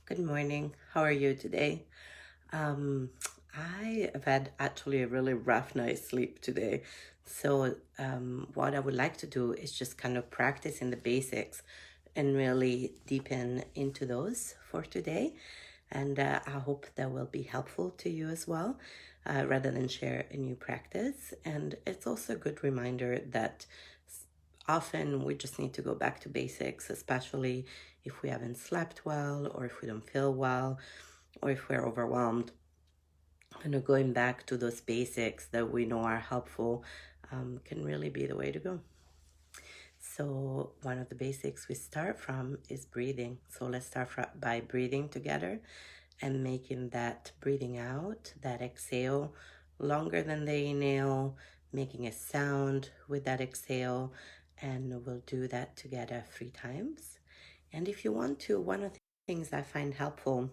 Good morning. How are you today? Um, I have had actually a really rough night's sleep today. So, what I would like to do is just kind of practice in the basics and really deepen into those for today. And I hope that will be helpful to you as well, rather than share a new practice. And it's also a good reminder that often we just need to go back to basics, especially if we haven't slept well or if we don't feel well or if we're overwhelmed. Going back to those basics that we know are helpful can really be the way to go. So one of the basics we start from is breathing. So let's start by breathing together and making that breathing out, that exhale, longer than the inhale, making a sound with that exhale. And we'll do that together 3 times. And if you want to, one of the things I find helpful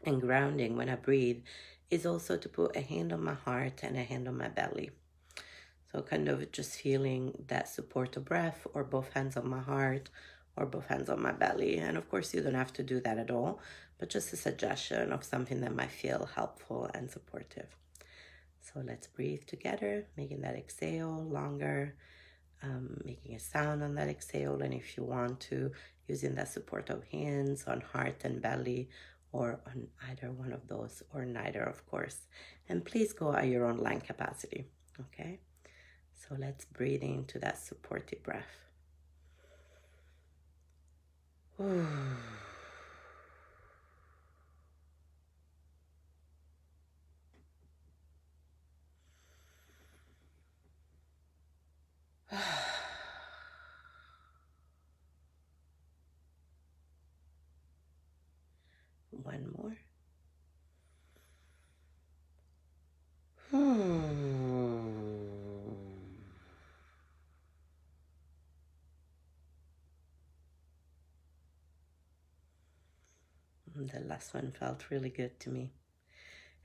and grounding when I breathe is also to put a hand on my heart and a hand on my belly. So kind of just feeling that support of breath, or both hands on my heart or both hands on my belly. And of course, you don't have to do that at all, but just a suggestion of something that might feel helpful and supportive. So let's breathe together, making that exhale longer, making a sound on that exhale. And if you want to, using that support of hands on heart and belly, or on either one of those, or neither, of course. And please go at your own lung capacity, okay? So let's breathe into that supportive breath. One more. The last one felt really good to me.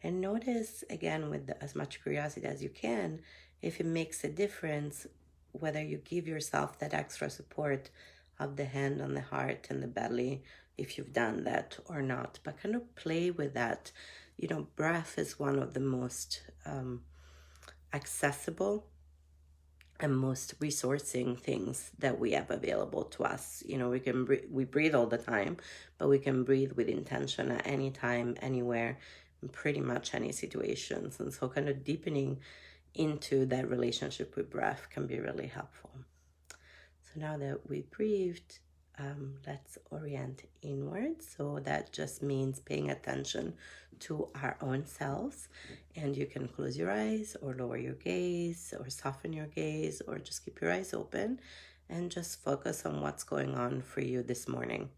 And notice again with as much curiosity as you can if it makes a difference, whether you give yourself that extra support of the hand on the heart and the belly, if you've done that or not. But kind of play with that. Breath is one of the most accessible and most resourcing things that we have available to us. We breathe all the time, but we can breathe with intention at any time, anywhere, in pretty much any situations. And so kind of deepening into that relationship with breath can be really helpful. So now that we breathed, let's orient inwards. So that just means paying attention to our own selves. And you can close your eyes or lower your gaze or soften your gaze or just keep your eyes open and just focus on what's going on for you this morning.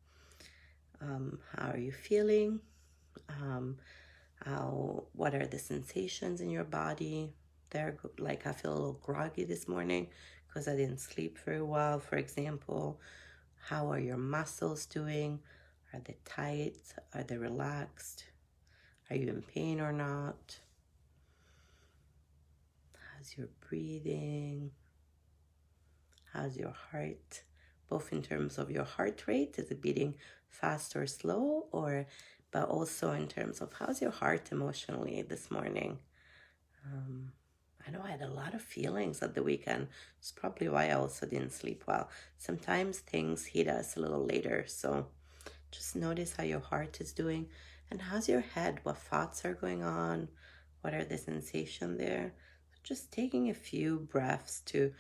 How are you feeling? What are the sensations in your body? Like I feel a little groggy this morning because I didn't sleep very well, for example. How are your muscles doing? Are they tight? Are they relaxed? Are you in pain or not? How's your breathing? How's your heart? Both in terms of your heart rate, is it beating fast or slow? But also in terms of how's your heart emotionally this morning? I know I had a lot of feelings at the weekend. It's probably why I also didn't sleep well. Sometimes things hit us a little later, so just notice how your heart is doing. And how's your head? What thoughts are going on? What are the sensations there? Just taking a few breaths to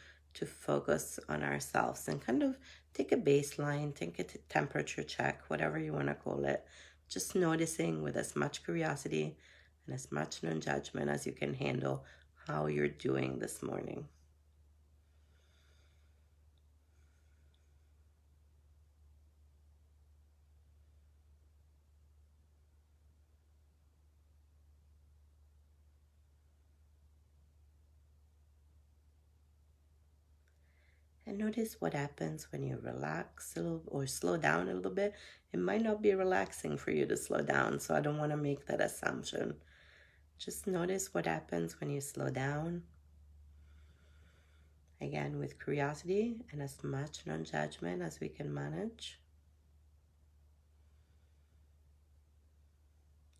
focus on ourselves and kind of take a baseline, take a temperature check, whatever you want to call it. Just noticing with as much curiosity and as much non-judgment as you can handle how you're doing this morning. And notice what happens when you relax a little or slow down a little bit. It might not be relaxing for you to slow down, so I don't want to make that assumption. Just notice what happens when you slow down. Again, with curiosity and as much non-judgment as we can manage.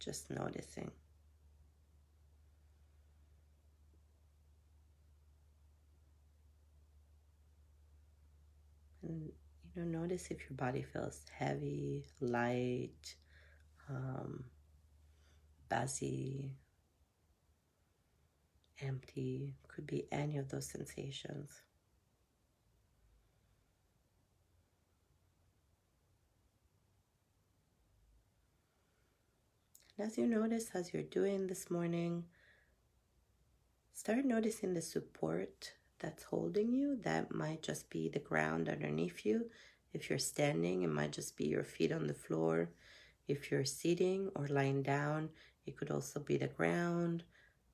just noticing. And notice if your body feels heavy, light, buzzy, empty. Could be any of those sensations. And as you notice, as you're doing this morning, start noticing the support that's holding you. That might just be the ground underneath you. If you're standing, it might just be your feet on the floor. If you're sitting or lying down, it could also be the ground,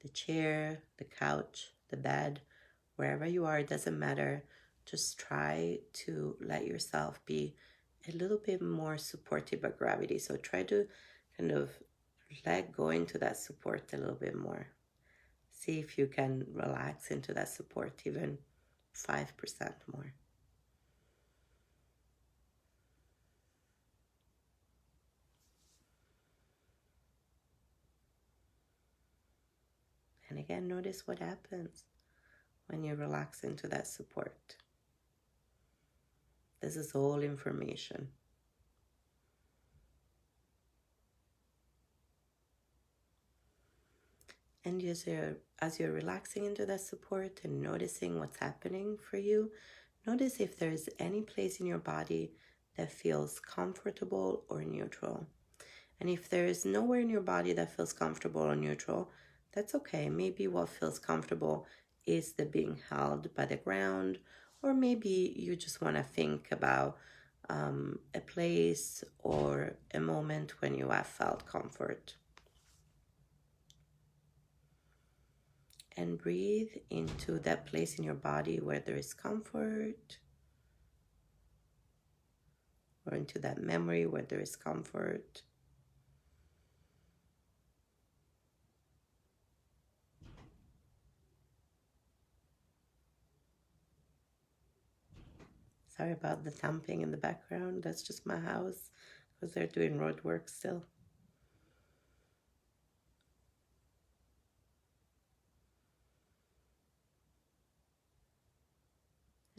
the chair, the couch, the bed, wherever you are, it doesn't matter. Just try to let yourself be a little bit more supported by gravity. So try to kind of let go into that support a little bit more. See if you can relax into that support even 5% more. And again, notice what happens when you relax into that support. This is all information. And as you're relaxing into that support and noticing what's happening for you, notice if there's any place in your body that feels comfortable or neutral. And if there is nowhere in your body that feels comfortable or neutral, that's okay. Maybe what feels comfortable is the being held by the ground, or maybe you just want to think about a place or a moment when you have felt comfort. And breathe into that place in your body where there is comfort, or into that memory where there is comfort. Sorry about the thumping in the background. That's just my house because they're doing road work still.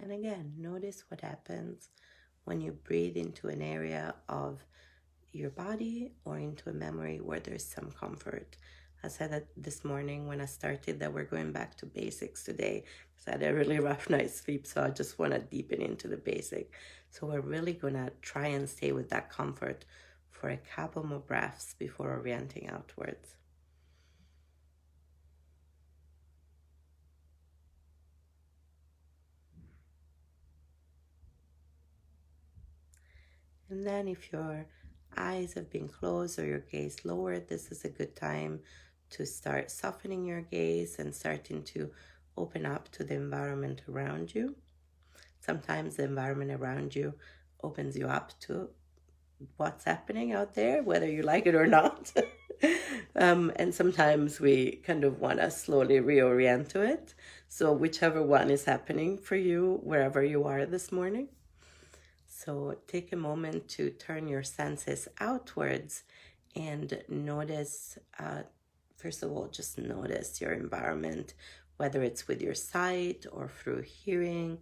And again, notice what happens when you breathe into an area of your body or into a memory where there's some comfort. I said that this morning when I started that we're going back to basics today because I had a really rough night's sleep, so I just want to deepen into the basic. So we're really going to try and stay with that comfort for a couple more breaths before orienting outwards. And then if your eyes have been closed or your gaze lowered, this is a good time to start softening your gaze and starting to open up to the environment around you. Sometimes the environment around you opens you up to what's happening out there, whether you like it or not. And sometimes we kind of want to slowly reorient to it. So whichever one is happening for you, wherever you are this morning. So take a moment to turn your senses outwards and notice, first of all, just notice your environment, whether it's with your sight or through hearing,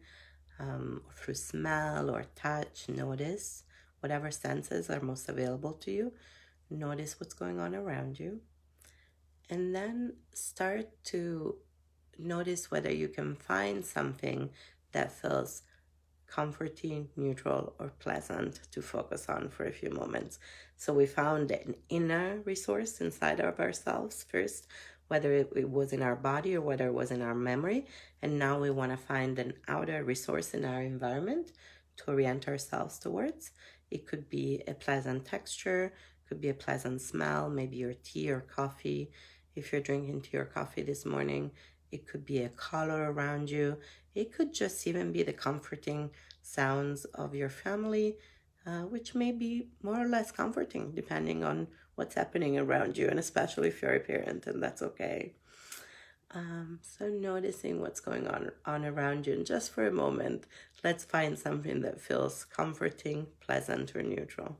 or through smell or touch. Notice whatever senses are most available to you. Notice what's going on around you. And then start to notice whether you can find something that feels comforting, neutral, or pleasant to focus on for a few moments. So we found an inner resource inside of ourselves first, whether it was in our body or whether it was in our memory. And now we want to find an outer resource in our environment to orient ourselves towards. It could be a pleasant texture, could be a pleasant smell, maybe your tea or coffee. If you're drinking tea or coffee this morning, it could be a color around you. It could just even be the comforting sounds of your family, which may be more or less comforting depending on what's happening around you, and especially if you're a parent, and that's okay. So noticing what's going on around you, and just for a moment, let's find something that feels comforting, pleasant, or neutral.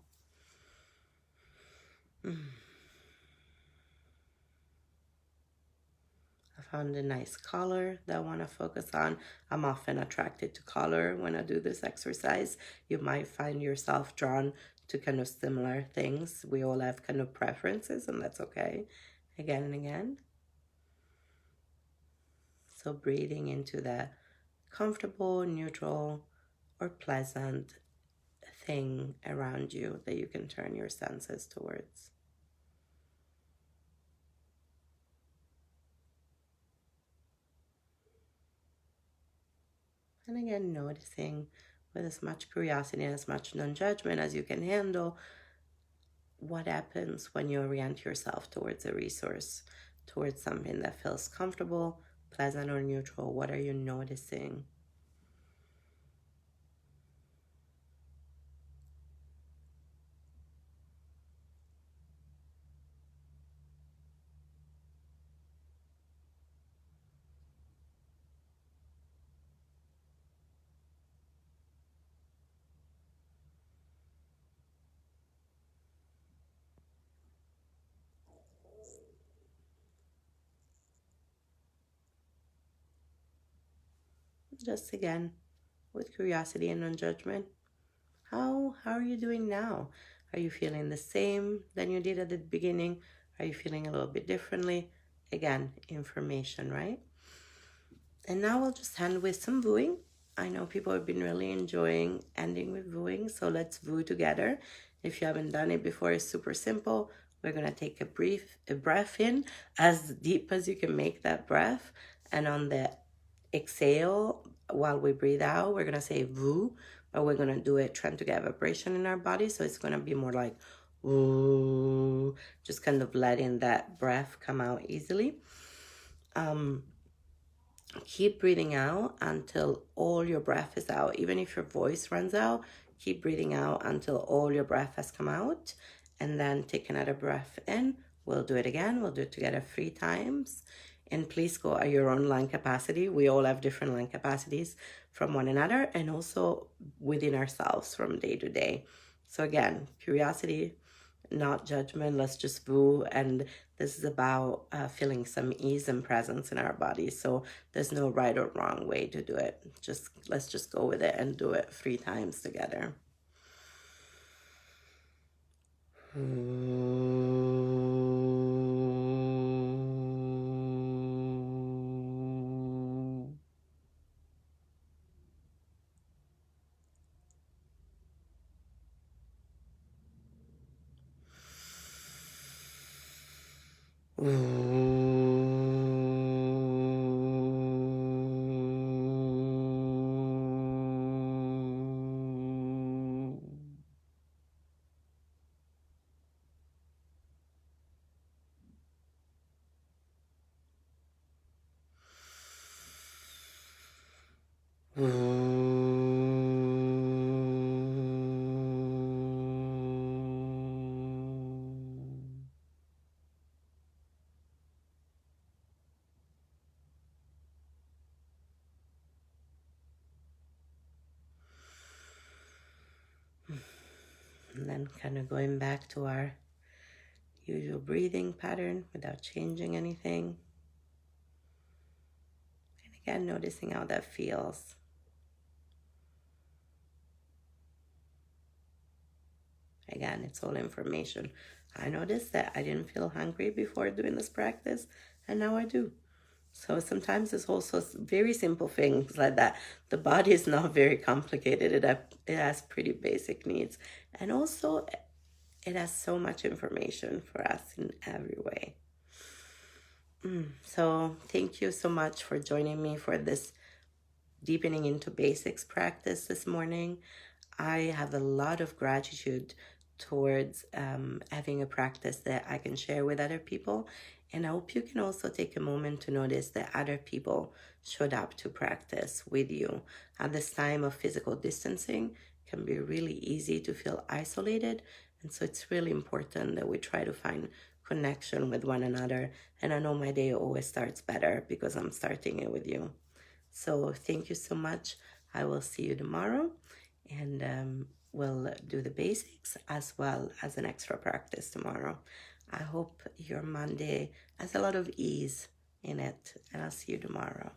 found a nice color that I want to focus on. I'm often attracted to color when I do this exercise. You might find yourself drawn to kind of similar things. We all have kind of preferences, and that's okay. Again and again. So breathing into that comfortable, neutral, or pleasant thing around you that you can turn your senses towards. And again, noticing with as much curiosity and as much non-judgment as you can handle what happens when you orient yourself towards a resource, towards something that feels comfortable, pleasant, or neutral. What are you noticing? Just again, with curiosity and non-judgment, how are you doing now? Are you feeling the same than you did at the beginning? Are you feeling a little bit differently? Again, information, right? And now we'll just end with some vooing. I know people have been really enjoying ending with vooing, so let's voo together. If you haven't done it before, it's super simple. We're gonna take a breath in, as deep as you can make that breath, and on the exhale, while we breathe out, we're gonna say voo, but we're gonna do it trying to get vibration in our body, so it's gonna be more like ooh, just kind of letting that breath come out easily. Keep breathing out until all your breath is out. Even if your voice runs out, keep breathing out until all your breath has come out. And then take another breath in. We'll do it again. We'll do it together 3 times. And please go at your own lung capacity. We all have different lung capacities from one another and also within ourselves from day to day. So again, curiosity, not judgment. Let's just voo. And this is about feeling some ease and presence in our body. So there's no right or wrong way to do it. Let's just go with it and do it 3 times together. And then kind of going back to our usual breathing pattern without changing anything. And again, noticing how that feels. Again, it's all information. I noticed that I didn't feel hungry before doing this practice, and now I do. So sometimes it's also very simple things like that. The body is not very complicated. It has pretty basic needs. And also, it has so much information for us in every way. So thank you so much for joining me for this deepening into basics practice this morning. I have a lot of gratitude towards having a practice that I can share with other people. And I hope you can also take a moment to notice that other people showed up to practice with you. At this time of physical distancing, it can be really easy to feel isolated. And so it's really important that we try to find connection with one another. And I know my day always starts better because I'm starting it with you. So thank you so much. I will see you tomorrow, and we'll do the basics as well as an extra practice tomorrow. I hope your Monday has a lot of ease in it. And I'll see you tomorrow.